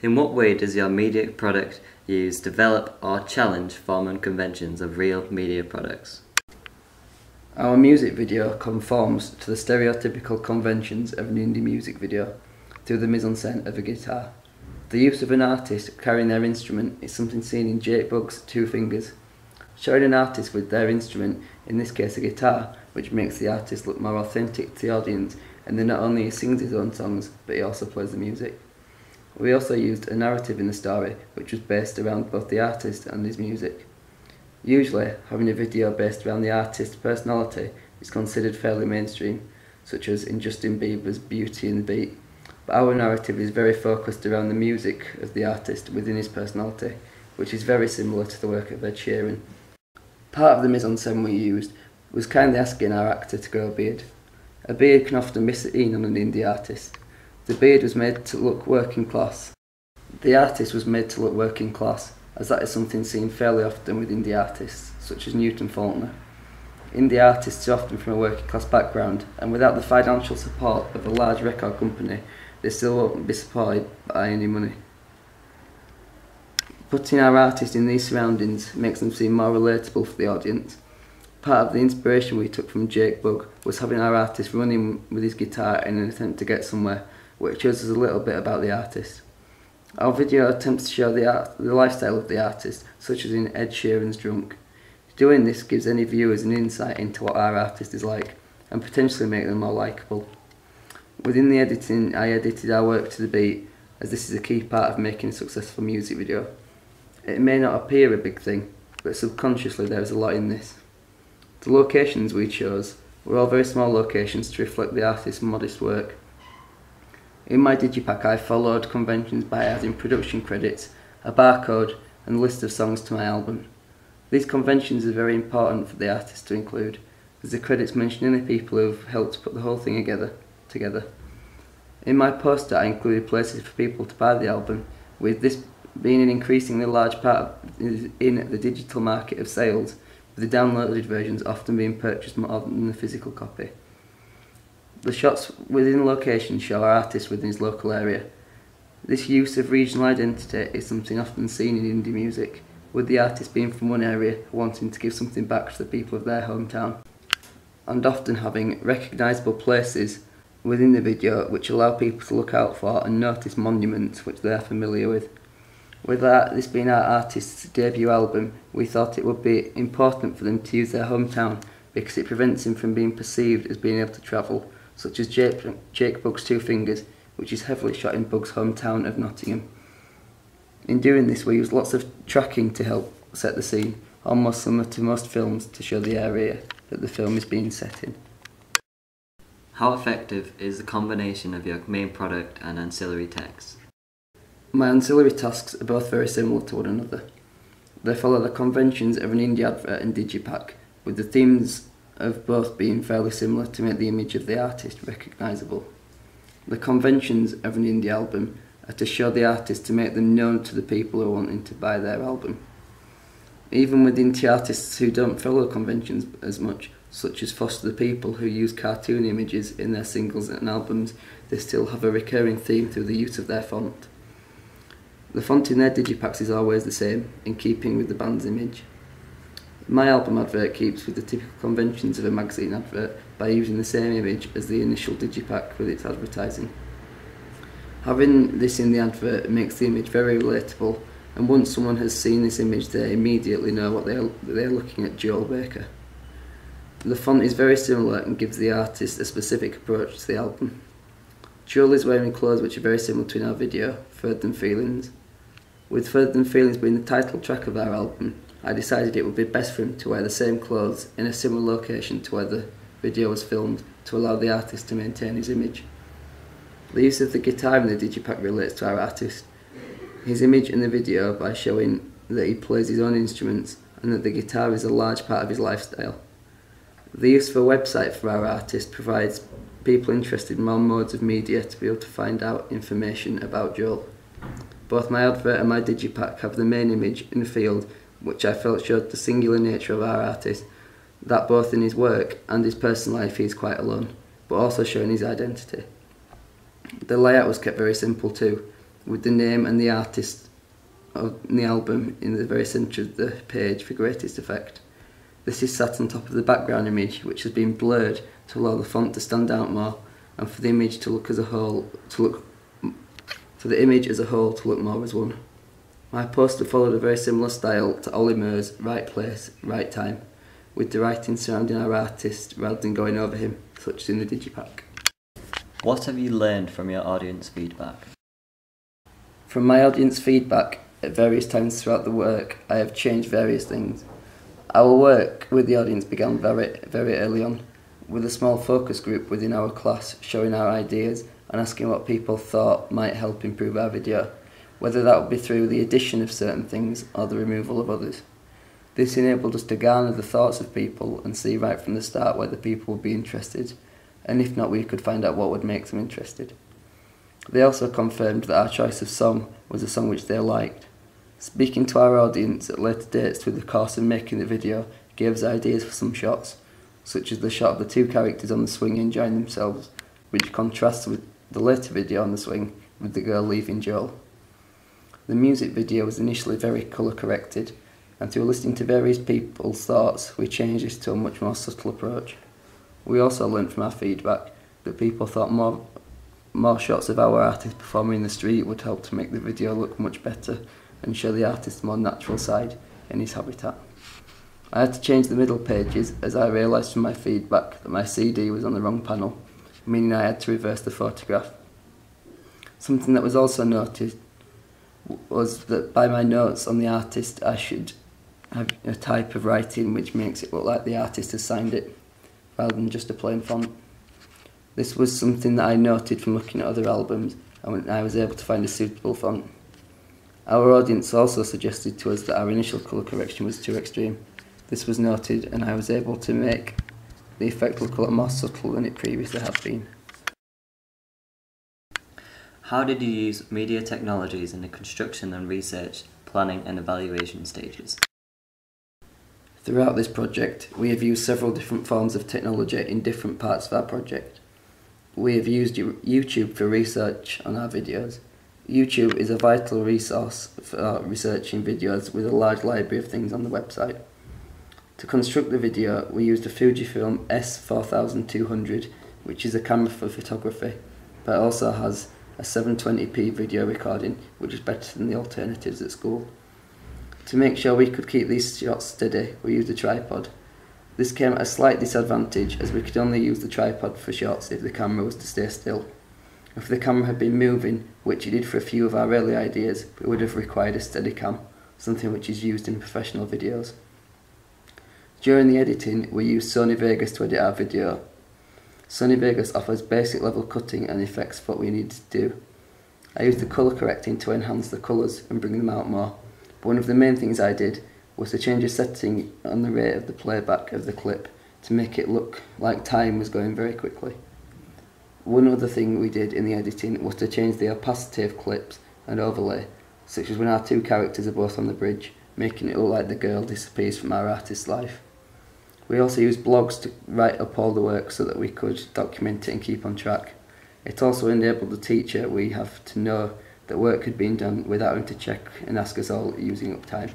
In what way does your media product use, develop or challenge form and conventions of real media products? Our music video conforms to the stereotypical conventions of an indie music video through the mise-en-scène of a guitar. The use of an artist carrying their instrument is something seen in Jake Bugg's Two Fingers. Showing an artist with their instrument, in this case a guitar, which makes the artist look more authentic to the audience, and then not only he sings his own songs, but he also plays the music. We also used a narrative in the story, which was based around both the artist and his music. Usually, having a video based around the artist's personality is considered fairly mainstream, such as in Justin Bieber's Beauty and the Beat, but our narrative is very focused around the music of the artist within his personality, which is very similar to the work of Ed Sheeran. Part of the mise-en-scène we used was kindly asking our actor to grow a beard. A beard can often be seen on an indie artist. The beard was made to look working class. The artist was made to look working class, as that is something seen fairly often with indie artists, such as Newton Faulkner. Indie artists are often from a working class background, and without the financial support of a large record company, they still won't be supported by any money. Putting our artist in these surroundings makes them seem more relatable for the audience. Part of the inspiration we took from Jake Bugg was having our artist running with his guitar in an attempt to get somewhere, which shows us a little bit about the artist. Our video attempts to show the lifestyle of the artist, such as in Ed Sheeran's Drunk. Doing this gives any viewers an insight into what our artist is like, and potentially make them more likeable. Within the editing, I edited our work to the beat, as this is a key part of making a successful music video. It may not appear a big thing, but subconsciously there is a lot in this. The locations we chose were all very small locations to reflect the artist's modest work. In my digipack I followed conventions by adding production credits, a barcode and a list of songs to my album. These conventions are very important for the artist to include, as the credits mention any people who have helped put the whole thing together. In my poster I included places for people to buy the album, with this being an increasingly large part in the digital market of sales, with the downloaded versions often being purchased more than the physical copy. The shots within locations show our artist within his local area. This use of regional identity is something often seen in indie music, with the artist being from one area wanting to give something back to the people of their hometown, and often having recognisable places within the video which allow people to look out for and notice monuments which they are familiar with. With this being our artist's debut album, we thought it would be important for them to use their hometown because it prevents him from being perceived as being able to travel, such as Jake Bugg's Two Fingers, which is heavily shot in Bugg's hometown of Nottingham. In doing this, we used lots of tracking to help set the scene, almost similar to most films, to show the area that the film is being set in. How effective is the combination of your main product and ancillary text? My ancillary tasks are both very similar to one another. They follow the conventions of an indie advert and digipack, with the themes of both being fairly similar to make the image of the artist recognisable. The conventions of an indie album are to show the artist to make them known to the people who are wanting to buy their album. Even with indie artists who don't follow conventions as much, such as Foster the People who use cartoon images in their singles and albums, they still have a recurring theme through the use of their font. The font in their digipacks is always the same, in keeping with the band's image. My album advert keeps with the typical conventions of a magazine advert by using the same image as the initial digipack with its advertising. Having this in the advert makes the image very relatable, and once someone has seen this image they immediately know what they're looking at Joel Baker. The font is very similar and gives the artist a specific approach to the album. Joel is wearing clothes which are very similar to in our video, Further Than Feelings. With Further Than Feelings being the title track of our album, I decided it would be best for him to wear the same clothes in a similar location to where the video was filmed to allow the artist to maintain his image. The use of the guitar in the digipack relates to our artist. His image in the video by showing that he plays his own instruments and that the guitar is a large part of his lifestyle. The use of a website for our artist provides people interested in more modes of media to be able to find out information about Joel. Both my advert and my digipack have the main image in the field, which I felt showed the singular nature of our artist, that both in his work and his personal life he is quite alone, but also showing his identity. The layout was kept very simple too. with the name and the artist of the album in the very centre of the page for greatest effect. This is sat on top of the background image, which has been blurred to allow the font to stand out more, and for the image to look as a whole to look more as one. My poster followed a very similar style to Ollie Moore's Right Place, Right Time, with the writing surrounding our artist rather than going over him, such as in the digipack. What have you learned from your audience feedback? From my audience feedback at various times throughout the work, I have changed various things. Our work with the audience began very, very early on, with a small focus group within our class showing our ideas and asking what people thought might help improve our video, whether that would be through the addition of certain things or the removal of others. This enabled us to garner the thoughts of people and see right from the start whether people would be interested, and if not, we could find out what would make them interested. They also confirmed that our choice of song was a song which they liked. Speaking to our audience at later dates through the course of making the video gave us ideas for some shots, such as the shot of the two characters on the swing enjoying themselves, which contrasts with the later video on the swing with the girl leaving Joel. The music video was initially very colour corrected, and through listening to various people's thoughts, we changed this to a much more subtle approach. We also learnt from our feedback that people thought more shots of our artist performing in the street would help to make the video look much better and show the artist's more natural side in his habitat. I had to change the middle pages as I realised from my feedback that my CD was on the wrong panel, meaning I had to reverse the photograph. Something that was also noted was that by my notes on the artist I should have a type of writing which makes it look like the artist has signed it, rather than just a plain font. This was something that I noted from looking at other albums, and I was able to find a suitable font. Our audience also suggested to us that our initial colour correction was too extreme. This was noted, and I was able to make the effect look a lot more subtle than it previously had been. How did you use media technologies in the construction and research, planning and evaluation stages? Throughout this project, we have used several different forms of technology in different parts of our project. We have used YouTube for research on our videos. YouTube is a vital resource for researching videos with a large library of things on the website. To construct the video, we used a Fujifilm S4200, which is a camera for photography, but also has a 720p video recording, which is better than the alternatives at school. To make sure we could keep these shots steady, we used a tripod. This came at a slight disadvantage as we could only use the tripod for shots if the camera was to stay still. If the camera had been moving, which it did for a few of our early ideas, it would have required a Steadicam, something which is used in professional videos. During the editing, we used Sony Vegas to edit our video. Sony Vegas offers basic level cutting and effects for what we needed to do. I used the colour correcting to enhance the colours and bring them out more, but one of the main things I did was to change a setting on the rate of the playback of the clip to make it look like time was going very quickly. One other thing we did in the editing was to change the opacity of clips and overlay, such as when our two characters are both on the bridge, making it look like the girl disappears from our artist's life. We also used blogs to write up all the work so that we could document it and keep on track. It also enabled the teacher we have to know that work had been done without having to check and ask us all using up time.